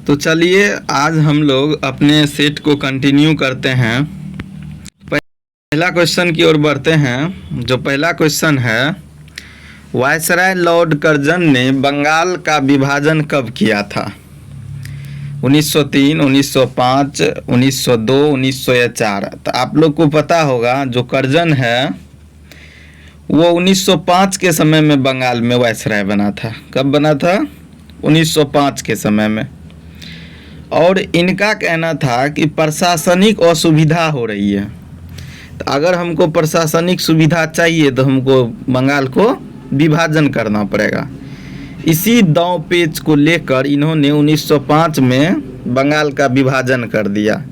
तो चलिए आज हम लोग अपने सेट को कंटिन्यू करते हैं। पहला क्वेश्चन की ओर बढ़ते हैं। जो पहला क्वेश्चन है, वायसराय लॉर्ड कर्जन ने बंगाल का विभाजन कब किया था? 1903, 1905, 1902, 1904। तो आप लोग को पता होगा जो कर्जन है वो 1905 के समय में बंगाल में वायसराय बना था। कब बना था? 1905 के समय में। और इनका कहना था कि प्रशासनिक असुविधा हो रही है, तो अगर हमको प्रशासनिक सुविधा चाहिए तो हमको बंगाल को विभाजन करना पड़ेगा। इसी दांव पेच को लेकर इन्होंने 1905 में बंगाल का विभाजन कर दिया,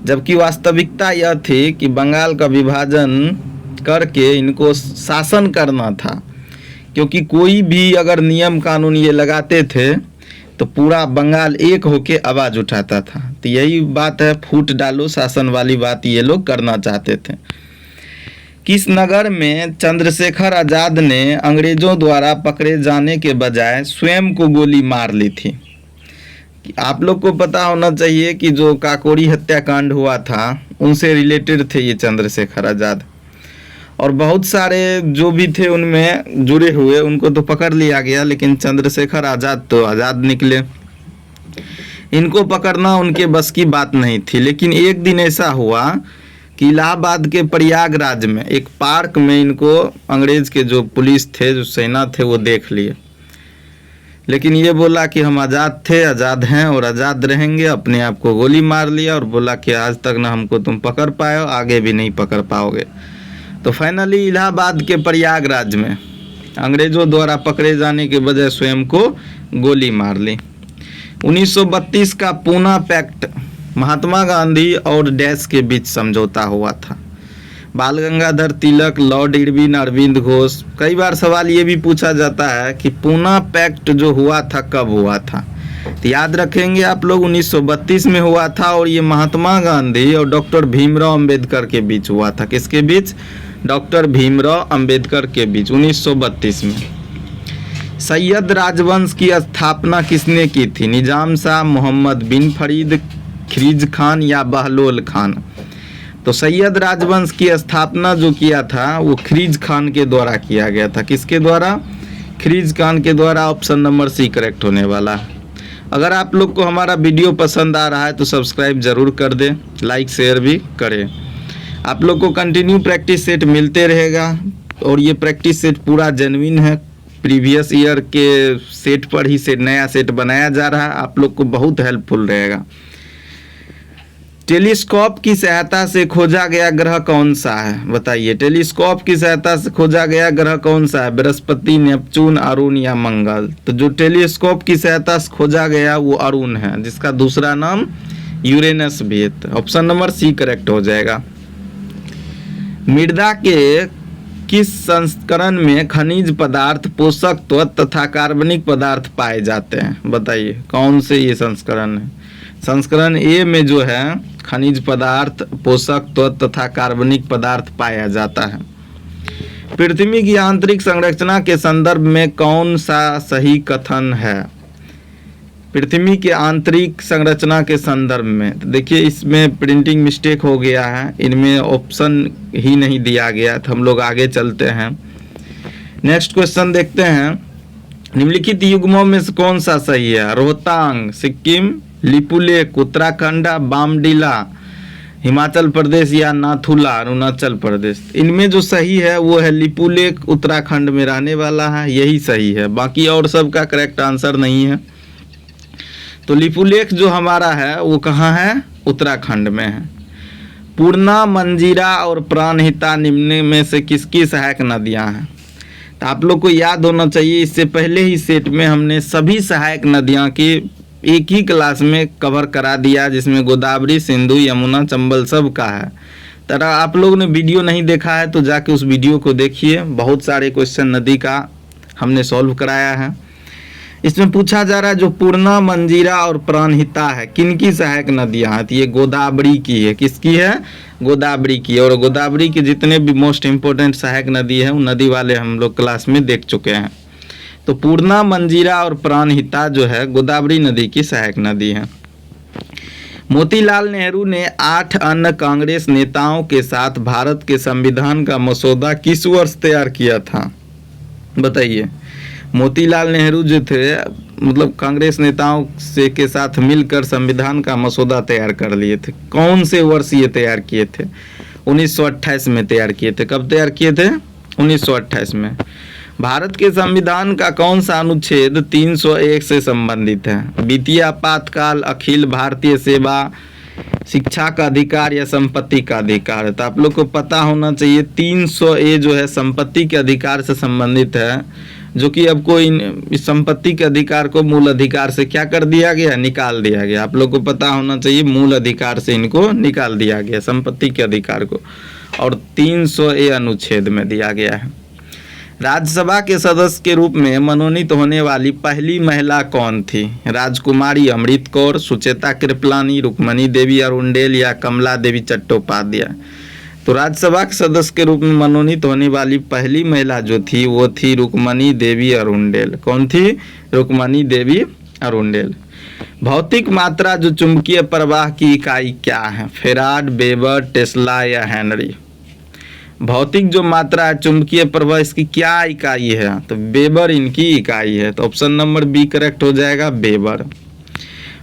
जबकि वास्तविकता यह थी कि बंगाल का विभाजन करके इनको शासन करना था, क्योंकि कोई भी अगर नियम कानून ये लगाते थे तो पूरा बंगाल एक होके आवाज़ उठाता था। तो यही बात है, फूट डालो शासन वाली बात ये लोग करना चाहते थे। किस नगर में चंद्रशेखर आज़ाद ने अंग्रेज़ों द्वारा पकड़े जाने के बजाय स्वयं को गोली मार ली थी? आप लोग को पता होना चाहिए कि जो काकोरी हत्याकांड हुआ था उनसे रिलेटेड थे ये चंद्रशेखर आज़ाद, और बहुत सारे जो भी थे उनमें जुड़े हुए उनको तो पकड़ लिया गया, लेकिन चंद्रशेखर आज़ाद तो आज़ाद निकले। इनको पकड़ना उनके बस की बात नहीं थी। लेकिन एक दिन ऐसा हुआ कि इलाहाबाद के प्रयागराज में एक पार्क में इनको अंग्रेज़ के जो पुलिस थे, जो सेना थे, वो देख लिए। लेकिन ये बोला कि हम आज़ाद थे, आज़ाद हैं और आज़ाद रहेंगे। अपने आप को गोली मार लिया और बोला कि आज तक ना हमको तुम पकड़ पाए हो, आगे भी नहीं पकड़ पाओगे। तो फाइनली इलाहाबाद के प्रयागराज में अंग्रेज़ों द्वारा पकड़े जाने के बजाय स्वयं को गोली मार ली। 1932 का पूना पैक्ट महात्मा गांधी और डैश के बीच समझौता हुआ था। बाल गंगाधर तिलक, लॉर्ड इरविन, अरविंद घोष। कई बार सवाल ये भी पूछा जाता है कि पूना पैक्ट जो हुआ था कब हुआ था? तो याद रखेंगे आप लोग, 1932 में हुआ था और ये महात्मा गांधी और डॉक्टर भीमराव अंबेडकर के बीच हुआ था। किसके बीच? डॉक्टर भीमराव अंबेडकर के बीच 1932 में। सैयद राजवंश की स्थापना किसने की थी? निजाम शाह, मोहम्मद बिन फरीद, खिलजी खान या बहलोल खान? तो सैयद राजवंश की स्थापना जो किया था वो खिलजी खान के द्वारा किया गया था। किसके द्वारा? खिलजी खान के द्वारा। ऑप्शन नंबर सी करेक्ट होने वाला है। अगर आप लोग को हमारा वीडियो पसंद आ रहा है तो सब्सक्राइब ज़रूर कर दें, लाइक शेयर भी करें। आप लोग को कंटिन्यू प्रैक्टिस सेट मिलते रहेगा और ये प्रैक्टिस सेट पूरा जेन्युइन है। प्रीवियस ईयर के सेट पर ही सेट नया सेट बनाया जा रहा है, आप लोग को बहुत हेल्पफुल रहेगा। टेलीस्कोप की सहायता से खोजा गया ग्रह कौन सा है? बताइए, टेलीस्कोप की सहायता से खोजा गया ग्रह कौन सा है? बृहस्पति, नेपच्यून, अरुण या मंगल? तो जो टेलीस्कोप की सहायता से खोजा गया वो अरुण है, जिसका दूसरा नाम यूरेनस भी है। ऑप्शन नंबर सी करेक्ट हो जाएगा। मृदा के किस संस्करण में खनिज पदार्थ, पोषक तत्व तथा कार्बनिक पदार्थ पाए जाते हैं? बताइए कौन से ये संस्करण है? संस्करण ए में जो है खनिज पदार्थ, पोषक तत्व तथा कार्बनिक पदार्थ पाया जाता है। पृथ्वी की आंतरिक संरचना के संदर्भ में कौन सा सही कथन है? पृथ्वी के आंतरिक संरचना के संदर्भ में, तो देखिए इसमें प्रिंटिंग मिस्टेक हो गया है, इनमें ऑप्शन ही नहीं दिया गया, तो हम लोग आगे चलते हैं। नेक्स्ट क्वेश्चन देखते हैं। निम्नलिखित युग्मों में से कौन सा सही है? रोहतांग सिक्किम, लिपुलेख उत्तराखंड, बामडीला हिमाचल प्रदेश या नाथुला अरुणाचल प्रदेश? इनमें जो सही है वो है लिपुलेख, उत्तराखंड में रहने वाला है, यही सही है। बाकी और सब का करेक्ट आंसर नहीं है। तो लिपुलेख जो हमारा है वो कहाँ है? उत्तराखंड में है। पूर्णा, मंजीरा और प्राणहिता निम्न में से किसकी सहायक नदियाँ हैं? तो आप लोग को याद होना चाहिए, इससे पहले ही सेट में हमने सभी सहायक नदियाँ की एक ही क्लास में कवर करा दिया, जिसमें गोदावरी, सिंधु, यमुना, चंबल सब का है। तो आप लोगों ने वीडियो नहीं देखा है तो जाके उस वीडियो को देखिए, बहुत सारे क्वेश्चन नदी का हमने सॉल्व कराया है। इसमें पूछा जा रहा है जो पूर्णा, मंजीरा और प्राणहिता है किनकी सहायक नदियां हैं? तो ये गोदावरी की है। किसकी है? गोदावरी की। और गोदावरी के जितने भी मोस्ट इम्पोर्टेंट सहायक नदी है उन नदी वाले हम लोग क्लास में देख चुके हैं। तो पूर्णा, मंजीरा और प्राणहिता जो है गोदावरी नदी की सहायक नदी है। मोतीलाल नेहरू ने 8 अन्य कांग्रेस नेताओं के साथ भारत के संविधान का मसौदा किस वर्ष तैयार किया था? बताइए। मोतीलाल नेहरू जो थे मतलब कांग्रेस नेताओं से के साथ मिलकर संविधान का मसौदा तैयार कर लिए थे। कौन से वर्ष ये तैयार किए थे? 1928 में तैयार किए थे। कब तैयार किए थे? 1928 में। भारत के संविधान का कौन सा अनुच्छेद 301 से संबंधित है? वित्तीय आपातकाल, अखिल भारतीय सेवा, शिक्षा का अधिकार या संपत्ति का अधिकार है? तो आप लोग को पता होना चाहिए 300A जो है संपत्ति के अधिकार से संबंधित है, जो कि अब को इस संपत्ति के अधिकार को मूल अधिकार से क्या कर दिया गया? निकाल दिया गया। आप लोग को पता होना चाहिए मूल अधिकार से इनको निकाल दिया गया संपत्ति के अधिकार को, और 300A अनुच्छेद में दिया गया है। राज्यसभा के सदस्य के रूप में मनोनीत होने वाली पहली महिला कौन थी? राजकुमारी अमृत कौर, सुचेता कृपलानी, रुक्मणी देवी अरुंडेल या कमला देवी चट्टोपाध्याय? तो राज्यसभा के सदस्य के रूप में मनोनीत होने वाली पहली महिला जो थी वो थी रुक्मणी देवी अरुंडेल। कौन थी? रुक्मणी देवी अरुंडेल। भौतिक मात्रा जो चुंबकीय प्रवाह की इकाई क्या है? फेराड, वेबर, टेस्ला या हेनरी? भौतिक जो मात्रा है चुंबकीय प्रवाह, इसकी क्या इकाई है? तो वेबर इनकी इकाई है। तो ऑप्शन नंबर बी करेक्ट हो जाएगा, वेबर।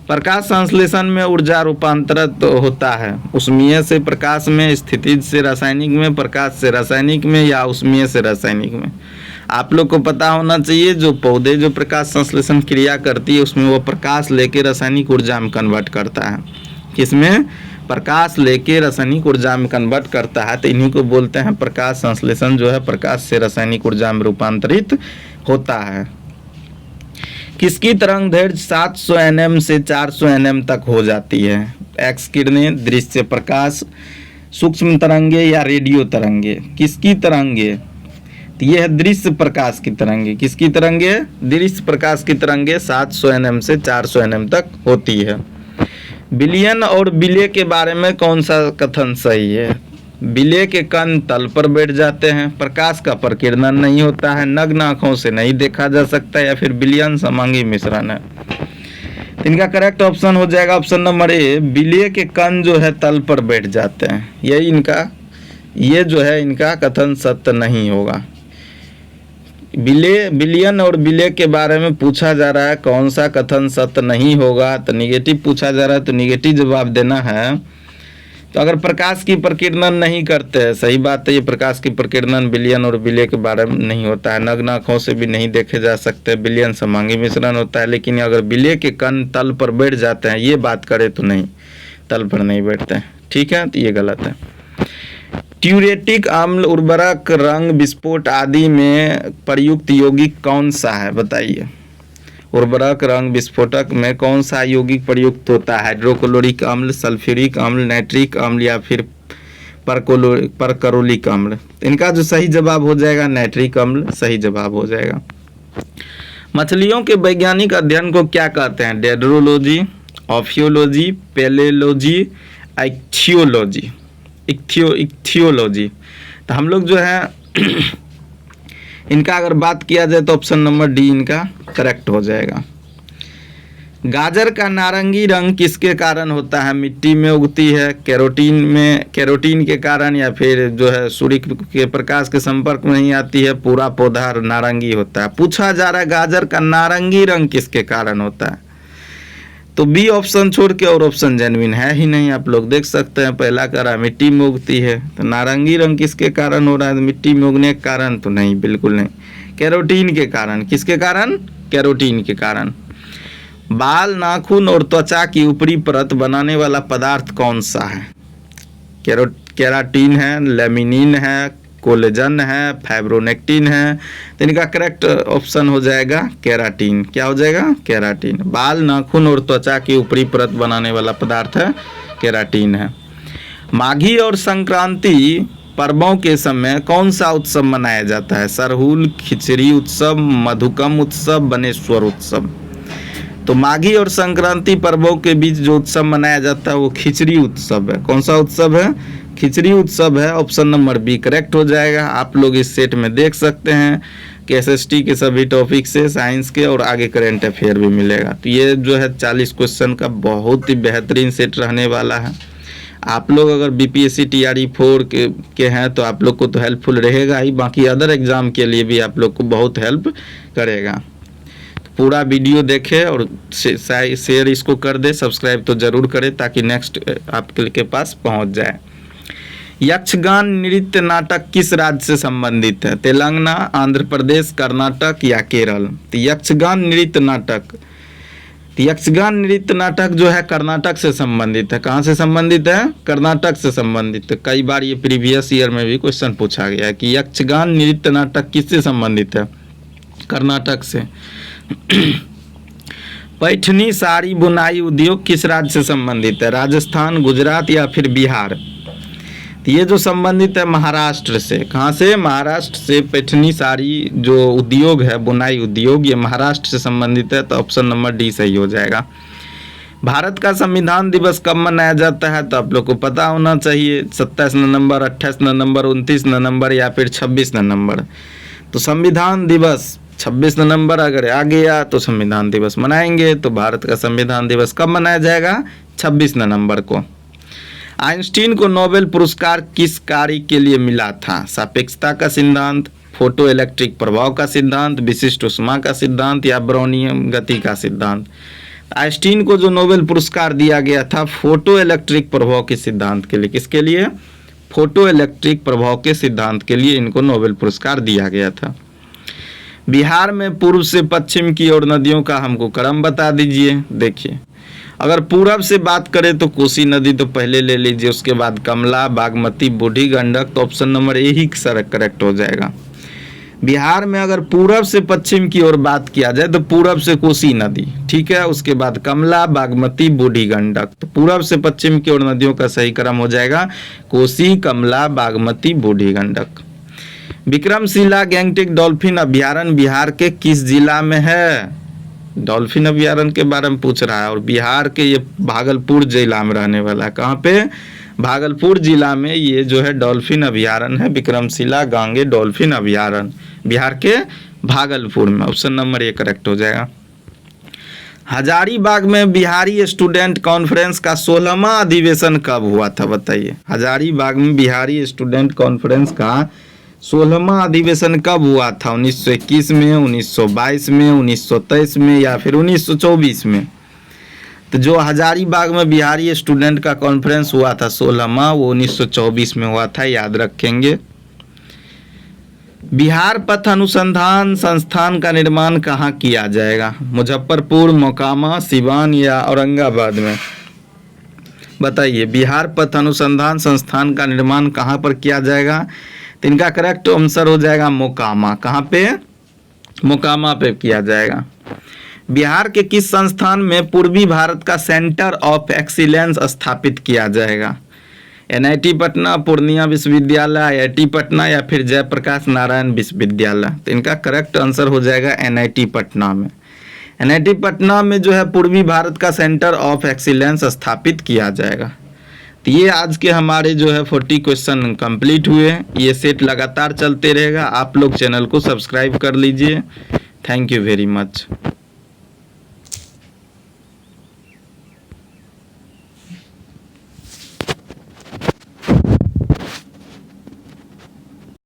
प्रकाश संश्लेषण में ऊर्जा रूपांतरित होता है उष्मीय से प्रकाश में, स्थितिज से रासायनिक में, प्रकाश से रासायनिक में या उष्मीय से रासायनिक में? आप लोग को पता होना चाहिए जो पौधे जो प्रकाश संश्लेषण क्रिया करती है उसमें वो प्रकाश लेके रासायनिक ऊर्जा में कन्वर्ट करता है। किसमें? प्रकाश लेके रासायनिक ऊर्जा में कन्वर्ट करता है। तो इन्हीं को बोलते हैं प्रकाश संश्लेषण जो है प्रकाश से रासायनिक ऊर्जा में रूपांतरित होता है। किसकी तरंग दैर्ध्य 700 nm से 400 nm तक हो जाती है? एक्स किरणें, दृश्य प्रकाश, सूक्ष्म तरंगे या रेडियो तरंगे? किसकी तरंगे? तो ये है दृश्य प्रकाश की तरंगे। किसकी तरंगे? दृश्य प्रकाश की तरंगे 700 nm से 400 nm तक होती है। विलयन और विलय के बारे में कौन सा कथन सही है? विलय के कण तल पर बैठ जाते हैं, प्रकाश का प्रकीर्णन नहीं होता है, नग्न आंखों से नहीं देखा जा सकता, या फिर विलयन समांगी मिश्रण है? इनका करेक्ट ऑप्शन हो जाएगा ऑप्शन नंबर ए, विलय के कण जो है तल पर बैठ जाते हैं। यही इनका ये जो है इनका कथन सत्य नहीं होगा। विलयन और विलय के बारे में पूछा जा रहा है कौन सा कथन सत्य नहीं होगा, तो निगेटिव पूछा जा रहा है तो निगेटिव जवाब देना है। तो अगर प्रकाश की प्रकीर्णन नहीं करते हैं, सही बात है, ये प्रकाश की प्रकीर्णन विलयन और विलय के बारे में नहीं होता है, नग्न आँखों से भी नहीं देखे जा सकते, विलयन समांगी मिश्रण होता है। लेकिन अगर विलय के कण तल पर बैठ जाते हैं ये बात करें तो नहीं, तल पर नहीं बैठते हैं। ठीक है, तो ये गलत है। ट्यूरेटिक अम्ल, उर्वरक, रंग, विस्फोट आदि में प्रयुक्त यौगिक कौन सा है? बताइए। उर्वरक, रंग, विस्फोटक में कौन सा यौगिक प्रयुक्त होता है? हाइड्रोक्लोरिक अम्ल, सल्फ्यूरिक अम्ल, नाइट्रिक अम्ल या फिर परक्लोरिक अम्ल? इनका जो सही जवाब हो जाएगा नाइट्रिक अम्ल सही जवाब हो जाएगा। मछलियों के वैज्ञानिक अध्ययन को क्या कहते हैं? डेड्रोलॉजी, ऑफियोलॉजी, पेलेलॉजी, इक्थियोलॉजी? इक्थियोलॉजी। तो हम लोग जो है इनका अगर बात किया जाए तो ऑप्शन नंबर डी इनका करेक्ट हो जाएगा। गाजर का नारंगी रंग किसके कारण होता है? मिट्टी में उगती है, कैरोटीन के कारण, या फिर जो है सूर्य के प्रकाश के संपर्क में नहीं आती है, पूरा पौधा नारंगी होता है? पूछा जा रहा है गाजर का नारंगी रंग किसके कारण होता है? तो बी ऑप्शन छोड़ के और ऑप्शन जेन्युइन है ही नहीं। आप लोग देख सकते हैं पहला कह रहा है मिट्टी में उगती है, तो नारंगी रंग किसके कारण हो रहा है? मिट्टी में उगने के कारण तो नहीं, बिल्कुल नहीं, कैरोटीन के कारण। किसके कारण? कैरोटीन के कारण। बाल, नाखून और त्वचा की ऊपरी परत बनाने वाला पदार्थ कौन सा है? केराटिन है, लेमिनिन है, कोलेजन है, फाइब्रोनेक्टिन है? तो इनका करेक्ट ऑप्शन हो जाएगा केराटिन। क्या हो जाएगा? केराटिन। बाल, नाखून और त्वचा की ऊपरी परत बनाने वाला पदार्थ है केराटिन है। माघी और संक्रांति पर्वों के समय कौन सा उत्सव मनाया जाता है? सरहुल, खिचड़ी उत्सव, मधुकम उत्सव, बनेश्वर उत्सव? तो माघी और संक्रांति पर्वों के बीच जो उत्सव मनाया जाता है वो खिचड़ी उत्सव है। कौन सा उत्सव है? खिचड़ी उत्सव है। ऑप्शन नंबर बी करेक्ट हो जाएगा। आप लोग इस सेट में देख सकते हैं कि एसएसटी के सभी टॉपिक से, साइंस के, और आगे करेंट अफेयर भी मिलेगा। तो ये जो है 40 क्वेश्चन का बहुत ही बेहतरीन सेट रहने वाला है। आप लोग अगर बीपीएससी टीआरई 4 के हैं तो आप लोग को तो हेल्पफुल रहेगा ही, बाकी अदर एग्ज़ाम के लिए भी आप लोग को बहुत हेल्प करेगा। तो पूरा वीडियो देखें और शेयर इसको कर दे, सब्सक्राइब तो ज़रूर करें ताकि नेक्स्ट आपके पास पहुंच जाए। यक्षगान नृत्य नाटक किस राज्य से संबंधित है? तेलंगाना, आंध्र प्रदेश, कर्नाटक या केरल? तो यक्षगान नृत्य नाटक जो है कर्नाटक से संबंधित है। कहाँ से संबंधित है? कर्नाटक से संबंधित है। कई बार ये प्रीवियस ईयर में भी क्वेश्चन पूछा गया है कि यक्षगान नृत्य नाटक किससे संबंधित है? कर्नाटक से। पैठनी साड़ी बुनाई उद्योग किस राज्य से संबंधित है? राजस्थान, गुजरात या फिर बिहार? तो ये जो संबंधित है महाराष्ट्र से। कहाँ से? महाराष्ट्र से। पैठनी साड़ी जो उद्योग है, बुनाई उद्योग, ये महाराष्ट्र से संबंधित है, तो ऑप्शन नंबर डी सही हो जाएगा। भारत का संविधान दिवस कब मनाया जाता है? तो आप लोग को पता होना चाहिए, 27 नवंबर, 28 नवंबर, 29 नवंबर या फिर 26 नवंबर। तो संविधान दिवस 26 नवंबर अगर आ गया तो संविधान दिवस मनाएंगे। तो भारत का संविधान दिवस कब मनाया जाएगा? 26 नवंबर को। आइंस्टीन को नोबेल पुरस्कार किस कार्य के लिए मिला था? सापेक्षता का सिद्धांत, फोटो इलेक्ट्रिक प्रभाव का सिद्धांत, विशिष्ट ऊष्मा का सिद्धांत या ब्राउनियन गति का सिद्धांत? आइंस्टीन को जो नोबेल पुरस्कार दिया गया था फोटो इलेक्ट्रिक प्रभाव के सिद्धांत के लिए। किसके लिए? फोटो इलेक्ट्रिक प्रभाव के सिद्धांत के लिए इनको नोबेल पुरस्कार दिया गया था। बिहार में पूर्व से पश्चिम की ओर नदियों का हमको क्रम बता दीजिए। देखिए, अगर पूरब से बात करें तो कोसी नदी तो पहले ले लीजिए, उसके बाद कमला, बागमती, बूढ़ी गंडक, तो option number A he correct हो जाएगा। बिहार में अगर पूरब से पश्चिम की ओर बात किया जाए तो पूरब से कोसी नदी, ठीक है, उसके बाद कमला, बागमती, बूढ़ी गंडक। तो पूरब से पश्चिम की ओर नदियों का सही क्रम हो जाएगा कोसी, कमला, बागमती, बूढ़ी गंडक। विक्रमशिला गैंगटॉक डॉल्फिन अभ्यारण्य बिहार के किस जिला में है? डॉल्फिन अभ्यारण्य के बारे में पूछ रहा है, और बिहार के ये भागलपुर जिला में रहने वाला है। कहाँ पे? भागलपुर जिला में ये जो है डॉल्फिन अभ्यारण्य है, विक्रमशिला गांगे डॉल्फिन अभ्यारण्य, बिहार के भागलपुर में। ऑप्शन नंबर ए करेक्ट हो जाएगा। हजारीबाग में बिहारी स्टूडेंट कॉन्फ्रेंस का 16वां अधिवेशन कब हुआ था? बताइए। हजारीबाग में बिहारी स्टूडेंट कॉन्फ्रेंस का 16वां अधिवेशन कब हुआ था? 1921 में, 1922 में, 1923 में या फिर 1924 में? तो जो हजारीबाग में बिहारी स्टूडेंट का कॉन्फ्रेंस हुआ था 16वां, वो 1924 में हुआ था, याद रखेंगे। बिहार पथ अनुसंधान संस्थान का निर्माण कहाँ किया जाएगा? मुजफ्फरपुर, मोकामा, सिवान या औरंगाबाद में? बताइए, बिहार पथ अनुसंधान संस्थान का निर्माण कहाँ पर किया जाएगा? तो इनका करेक्ट आंसर हो जाएगा मोकामा। कहाँ पे? मोकामा पे किया जाएगा। बिहार के किस संस्थान में पूर्वी भारत का सेंटर ऑफ एक्सीलेंस स्थापित किया जाएगा? एनआईटी पटना, पूर्णिया विश्वविद्यालय, आईआईटी पटना या फिर जयप्रकाश नारायण विश्वविद्यालय? तो इनका करेक्ट आंसर हो जाएगा एनआईटी पटना में। एनआईटी पटना में जो है पूर्वी भारत का सेंटर ऑफ एक्सीलेंस स्थापित किया जाएगा। तो ये आज के हमारे जो है 40 क्वेश्चन कंप्लीट हुए। ये सेट लगातार चलते रहेगा। आप लोग चैनल को सब्सक्राइब कर लीजिए। Thank you very much.